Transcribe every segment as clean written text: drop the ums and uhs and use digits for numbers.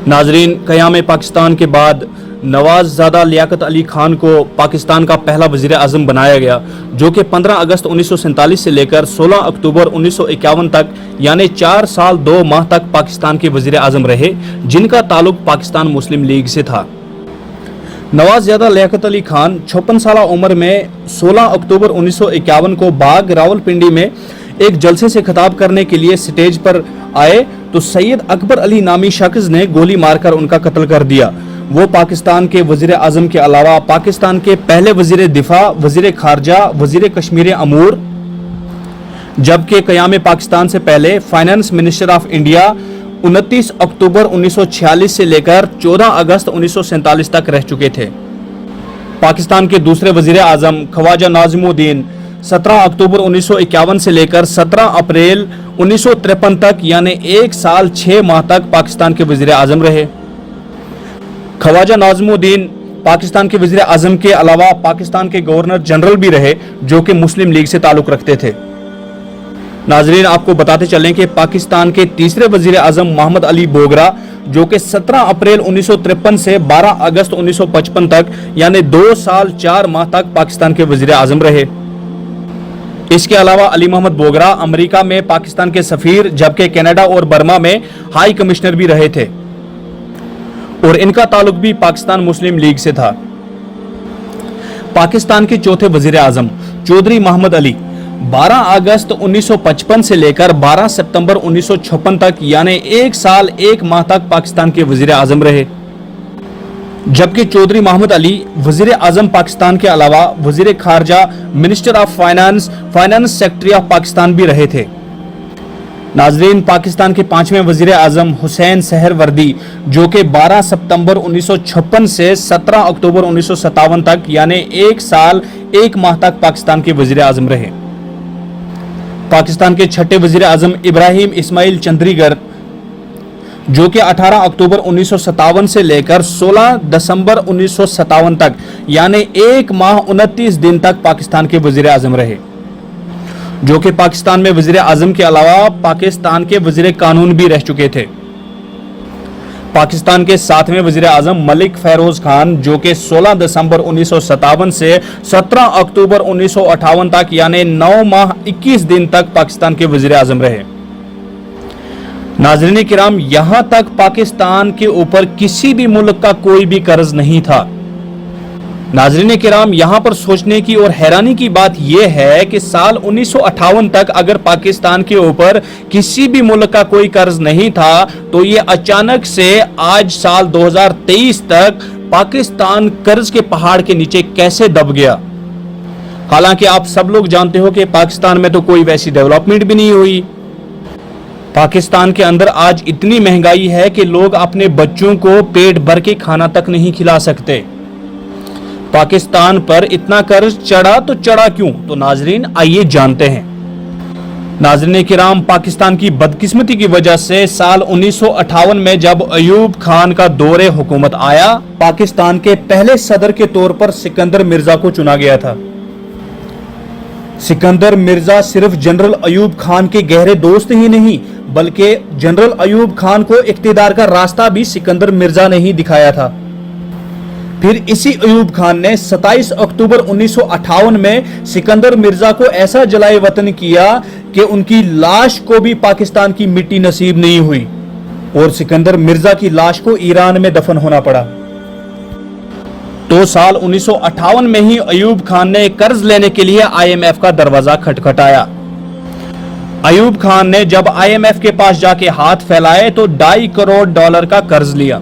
नाजरीन, क़याम पाकिस्तान के बाद नवाज़ लियाकत अली खान को पाकिस्तान का पहला वज़ीर आज़म बनाया गया, जो कि 15 अगस्त 1947 से लेकर 16 अक्टूबर 1951 तक यानी 4 साल 2 माह तक पाकिस्तान के वज़ीर आज़म रहे, जिनका ताल्लुक पाकिस्तान मुस्लिम लीग से था। नवाज़ लियाकत अली खान 56 साल उम्र में 16 अक्टूबर 1951 को बाग रावलपिंडी में एक जलसे से खिताब करने के लिए स्टेज पर आए तो सैयद अकबर अली नामी शख्स ने गोली मारकर उनका कत्ल कर दिया। वो पाकिस्तान के वज़ीर आज़म के अलावा पाकिस्तान के पहले वज़ीर दिफा, वज़ीर खारजा, वज़ीर कश्मीर अमूर, जबकि क़याम पाकिस्तान से पहले फाइनेंस मिनिस्टर ऑफ इंडिया 29 अक्टूबर 1946 से लेकर 14 अगस्त 1947 तक रह चुके थे। पाकिस्तान के दूसरे वज़ीर आज़म ख्वाजा नाज़िमुद्दीन 17 अक्टूबर 1951 से लेकर 17 अप्रैल 1953 तक यानी 1 साल 6 माह तक पाकिस्तान के वज़ीर आज़म रहे। ख्वाजा नाज़िमुद्दीन पाकिस्तान के वज़ीर आज़म के अलावा पाकिस्तान के गवर्नर जनरल भी रहे, जो कि मुस्लिम लीग से ताल्लुक़ रखते थे। नाजरीन, आपको बताते चलें कि पाकिस्तान के तीसरे वज़ीर आज़म मोहम्मद अली बोगरा, जो कि 17 अप्रैल 1953 से 12 अगस्त 1955 तक यानी 2 साल 4 माह तक पाकिस्तान के वज़ीर आज़म रहे। इसके अलावा अली मोहम्मद बोगरा अमेरिका में पाकिस्तान के सफीर, जबकि कनाडा और बर्मा में हाई कमिश्नर भी रहे थे और इनका ताल्लुक भी पाकिस्तान मुस्लिम लीग से था। पाकिस्तान के चौथे वज़ीर आज़म चौधरी मोहम्मद अली 12 अगस्त 1955 से लेकर 12 सितंबर 1956 तक यानी 1 साल 1 माह तक पाकिस्तान के वज़ीर आज़म रहे, जबकि चौधरी मोहम्मद अली वज़ीर आज़म पाकिस्तान के अलावा वज़ीर खारजा, minister of finance, finance secretary of Pakistan भी रहे थे। नाजरीन, पाकिस्तान के 5वें वज़ीर आज़म हुसैन सहरवर्दी, जो कि 12 सितंबर 1956 से 17 अक्टूबर 1957 तक यानी 1 साल 1 माह तक पाकिस्तान के वज़ीर आज़म रहे। पाकिस्तान के छठे वज़ीर आज़म इब्राहिम इस्माइल चंद्रीगर, जो कि 18 अक्टूबर 1957 से लेकर 16 दिसंबर 1957 तक यानी 1 माह 29 दिन तक पाकिस्तान के वज़ीर आज़म रहे, जो कि पाकिस्तान में वज़ीर आज़म के अलावा पाकिस्तान के वज़ीर कानून भी रह चुके थे। पाकिस्तान के 7वें वज़ीर आज़म मलिक फ़ैरोज़ खान, जो कि 16 दिसंबर 1957 से 17 अक्टूबर 1958 तक यानी 9 माह 21 दिन तक पाकिस्तान के वज़ीर आज़म रहे। नाज़रीन किराम, यहां तक पाकिस्तान के ऊपर किसी भी मुल्क का कोई भी कर्ज नहीं था। नाज़रीन किराम, यहां पर सोचने की और हैरानी की बात यह है कि साल 1958 तक अगर पाकिस्तान के ऊपर किसी भी मुल्क का कोई कर्ज नहीं था, तो ये अचानक से आज साल 2023 तक पाकिस्तान कर्ज के पहाड़ के नीचे कैसे दब गया। हालांकि आप सब लोग जानते हो कि पाकिस्तान में तो कोई वैसी डेवलपमेंट भी नहीं हुई। पाकिस्तान के अंदर आज इतनी महंगाई है कि लोग अपने बच्चों को पेट भर के खाना तक नहीं खिला सकते। पाकिस्तान पर इतना कर्ज चढ़ा तो चढ़ा क्यों? तो नाजरीन आइए जानते हैं। नाजरीन किराम, पाकिस्तान की बदकिस्मती की वजह से साल 1958 में जब अयूब खान का दौरे हुकूमत आया, पाकिस्तान के पहले सदर के तौर पर सिकंदर मिर्जा को चुना गया था। सिकंदर मिर्जा सिर्फ जनरल अयूब खान के गहरे दोस्त ही नहीं, बल्कि जनरल अयूब खान को इख्तिदार का रास्ता भी सिकंदर मिर्जा ने ही दिखाया था। फिर इसी अयूब खान ने 27 अक्टूबर 1958 में सिकंदर मिर्जा को ऐसा जलाए वतन किया कि उनकी लाश को भी पाकिस्तान की मिट्टी नसीब नहीं हुई और सिकंदर मिर्जा की लाश को ईरान में दफन होना पड़ा। तो साल 1958 में ही अयूब खान ने कर्ज लेने के लिए IMF का दरवाजा खटखटाया। अयूब खान ने जब IMF के पास जाके हाथ फैलाए तो $2.5 करोड़ का कर्ज लिया।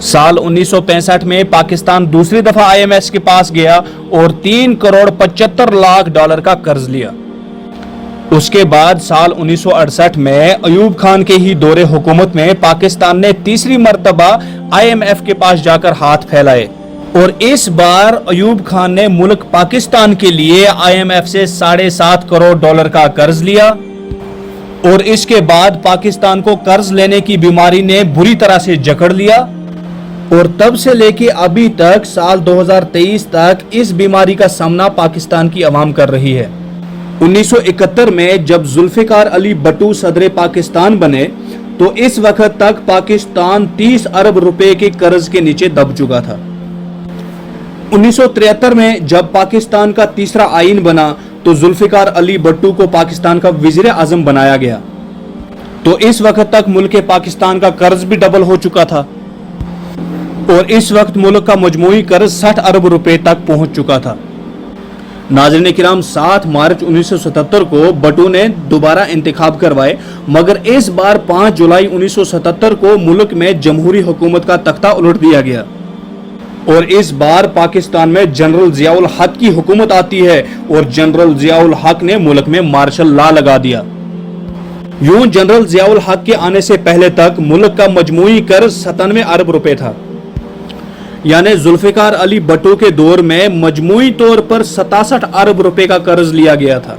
साल 1965 में पाकिस्तान दूसरी दफा IMF के पास गया और $3.75 का कर्ज लिया। उसके बाद साल 1968 में अयूब खान के ही दौरे हुकूमत में पाकिस्तान ने तीसरी मर्तबा IMF के पास जाकर हाथ फैलाए और इस बार अयूब खान ने मुल्क पाकिस्तान के लिए IMF से $7.5 करोड़ का कर्ज लिया और इसके बाद पाकिस्तान को कर्ज लेने की बीमारी ने बुरी तरह से जकड़ लिया और तब से लेके अभी तक साल 2023 तक इस बीमारी का सामना पाकिस्तान की अवाम कर रही है। 1971 में जब जुल्फिकार अली भट्टू सदर पाकिस्तान बने तो इस वक्त तक पाकिस्तान 30 अरब रुपए के कर्ज के नीचे दब चुका था। 1973 में जब पाकिस्तान का तीसरा आईन बना तो जुल्फिकार अली भुट्टो को पाकिस्तान का वजीर आजम बनाया गया। तो इस वक्त तक मुल्क पाकिस्तान का कर्ज भी डबल हो चुका था और इस वक्त मुल्क का मजमूई कर्ज 60 अरब रुपए तक पहुंच चुका था। नाज़रीन किराम, 7 मार्च 1977 को भुट्टो ने दोबारा इंतखाब करवाए, मगर इस बार 5 जुलाई 1977 को मुल्क में जमहूरी हुकूमत का तख्ता उलट दिया गया और इस बार पाकिस्तान में जनरल जियाउल हक की हुकूमत आती है और जनरल जियाउल हक ने मुल्क में मार्शल लॉ लगा दिया। यूं जनरल जियाउल हक के आने से पहले तक मुल्क का मजमूई कर्ज 97 अरब रुपए था, यानी जुल्फिकार अली भुट्टो के दौर में मजमूई तौर पर 67 अरब रुपए का कर्ज लिया गया था।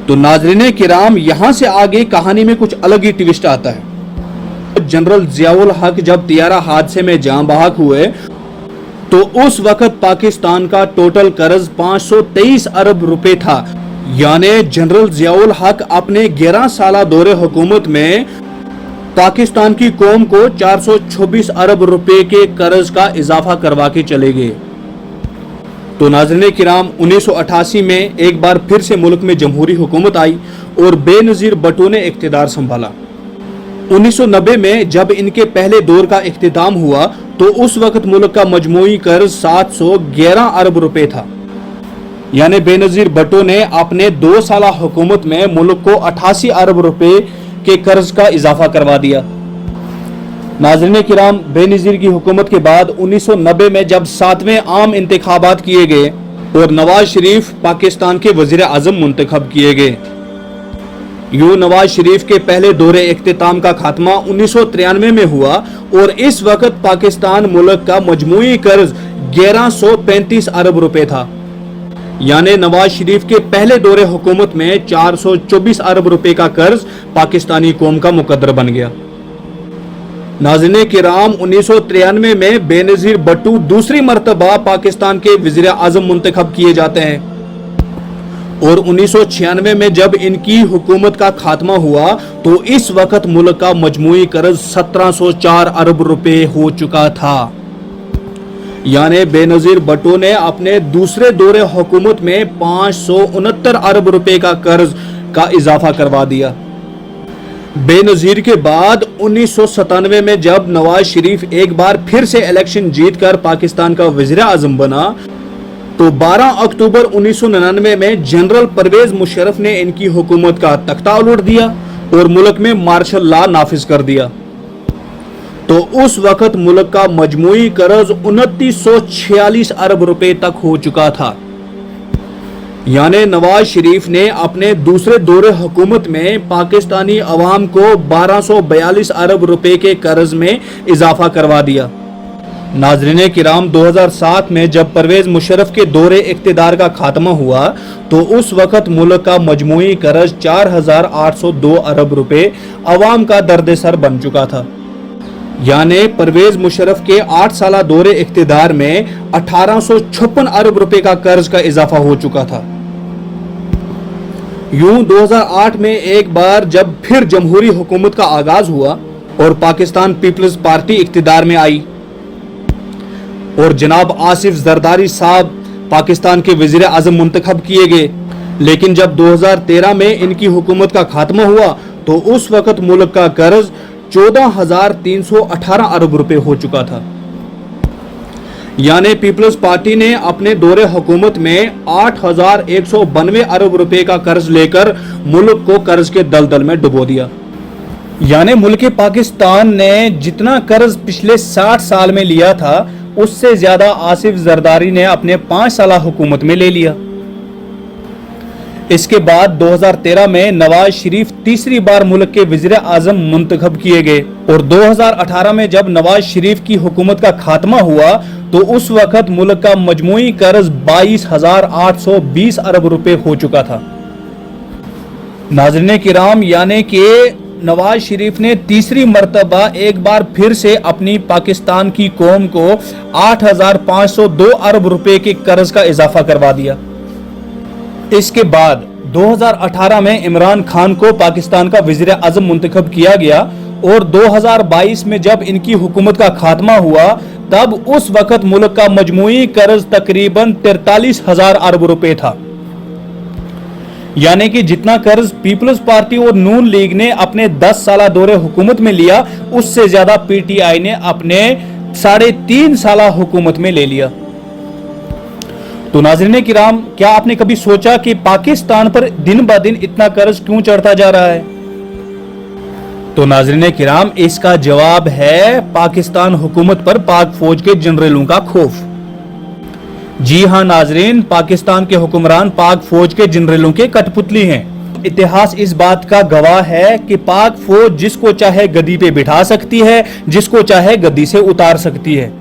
तो नाज़रीन किराम, यहां से आगे कहानी में कुछ अलग ही ट्विस्ट आता है। जनरल जियाउल हक जब तियारा हादसे में जान बहक हुए तो उस वक्त पाकिस्तान का टोटल कर्ज 523 अरब रुपए था, यानी जनरल जियाउल हक अपने 11 साला दौरे हुकूमत में पाकिस्तान की कौम को 426 अरब रुपए के कर्ज का इजाफा करवा के चले गए। तो नाज़रीन किराम, 1988 में एक बार फिर से मुल्क में जमहूरी हुकूमत आई और बेनज़ीर भुट्टो ने इख्तिदार संभाला। 1990 में जब इनके पहले दौर का इख्तिताम हुआ तो उस वक्त मुल्क का मजमूई कर्ज 711 अरब रुपए था, यानी बेनज़ीर भुट्टो ने अपने 2 साला हुकूमत में मुल्क को 88 अरब रुपए के कर्ज का इजाफा करवा दिया। नाज़रीन किराम, बेनज़ीर की हुकूमत के बाद 1990 में जब 7वें आम इंतखाबात किए गए और नवाज शरीफ पाकिस्तान के वजीर आजम मुंतखब किए गए। यूं नवाज शरीफ के पहले दौरे इख्तिताम का खात्मा 1993 में हुआ और इस वक्त पाकिस्तान मुल्क का मजमूई कर्ज 1135 अरब रुपए था, यानी नवाज शरीफ के पहले दौरे हुकूमत में 424 अरब रुपए का कर्ज पाकिस्तानी कौम का मुकद्दर बन गया। नाज़रीन किराम, 1993 में बेनज़ीर भुट्टो दूसरी मर्तबा पाकिस्तान के वज़ीर आज़म मुंतखब किए जाते हैं और 1996 में जब इनकी हुकूमत का खात्मा हुआ तो इस वक्त मुल्क का मजमूई कर्ज 1704 अरब रुपए हो चुका था, यानी बेनज़ीर भुट्टो ने अपने दूसरे दौरे हुकूमत में 569 अरब रुपए का कर्ज का इजाफा करवा दिया। बेनज़ीर के बाद 1997 में जब नवाज शरीफ एक बार फिर से इलेक्शन जीतकर पाकिस्तान का वज़ीर आज़म बना तो 12 अक्टूबर 1999 में जनरल परवेज मुशर्रफ ने इनकी हुकूमत का तख्ता उलट दिया और मुल्क में मार्शल लॉ नाफिज कर दिया। तो उस वक्त मुल्क का मजमूई कर्ज 2946 अरब रुपए तक हो चुका था, यानी नवाज शरीफ ने अपने दूसरे दौरे हुकूमत में पाकिस्तानी अवाम को 1242 अरब रुपए के कर्ज में इजाफा करवा दिया। नाज़रीन किराम, 2007 में जब परवेज मुशर्रफ के दौरे इख्तिदार का खात्मा हुआ तो उस वक्त मुल्क का मजमूई कर्ज 4802 अरब रुपए अवाम का दर्द-ए-सर बन चुका था, यानी परवेज मुशर्रफ के 8 साला दौरे इख्तिदार में 1856 अरब रुपए का कर्ज का इजाफा हो चुका था। यूं 2008 में एक बार जब फिर जमहूरी हुकूमत का आगाज हुआ और पाकिस्तान पीपल्स पार्टी इख्तिदार में आई और जनाब आसिफ जरदारी साहब पाकिस्तान के वजीर आजम मुंतखब किए गए, लेकिन जब 2013 में इनकी हुकूमत का खात्मा हुआ तो उस वक्त मुल्क का कर्ज 14,318 अरब रुपए हो चुका था, यानी पीपल्स पार्टी ने अपने दौरे हुकूमत में 8,192 अरब रुपए का कर्ज लेकर मुल्क को कर्ज के दलदल में डुबो दिया। यानी मुल्क पाकिस्तान ने जितना कर्ज पिछले 60 साल में लिया था उससे ज्यादा आसिफ जरदारी ने अपने 5 साला हुकूमत में ले लिया। इसके बाद 2013 में नवाज शरीफ तीसरी बार मुल्क के वजीर आजम मुंतखब किए गए और 2018 में जब नवाज शरीफ की हुकूमत का खात्मा हुआ तो उस वक्त मुल्क का मजमूई कर्ज 22,820 अरब रुपए हो चुका था। नाज़रीन किराम, यानी कि नवाज शरीफ ने तीसरी मर्तबा एक बार फिर से अपनी पाकिस्तान की कौम को 8,502 अरब रुपए के कर्ज का इजाफा करवा दिया। इसके बाद 2018 में इमरान खान को पाकिस्तान का वजीर आजम मुंतखब किया गया اور 2022 में जब इनकी हुकूमत का खात्मा हुआ तब उस वक्त मुल्क का मजमूई कर्ज तकरीबन 43,000 अरब रुपए था। यानी कि जितना कर्ज पीपल्स पार्टी और नून लीग ने अपने 10 साल दौरे हुकूमत में लिया, उससे ज्यादा पीटीआई ने अपने 3.5 साल हुकूमत में ले लिया। तो नाज़रीन किराम, क्या आपने कभी सोचा कि पाकिस्तान पर दिन ब दिन इतना कर्ज क्यों चढ़ता जा रहा है? तो नाज़रीन किराम, इसका जवाब है पाकिस्तान हुकूमत पर पाक फौज के जनरलों का खौफ। जी हां नाज़रीन, पाकिस्तान के हुक्मरान पाक फौज के जनरलों के कठपुतली हैं। इतिहास इस बात का गवाह है कि पाक फौज जिसको चाहे गद्दी पे बिठा सकती है, जिसको चाहे गद्दी से उतार सकती है।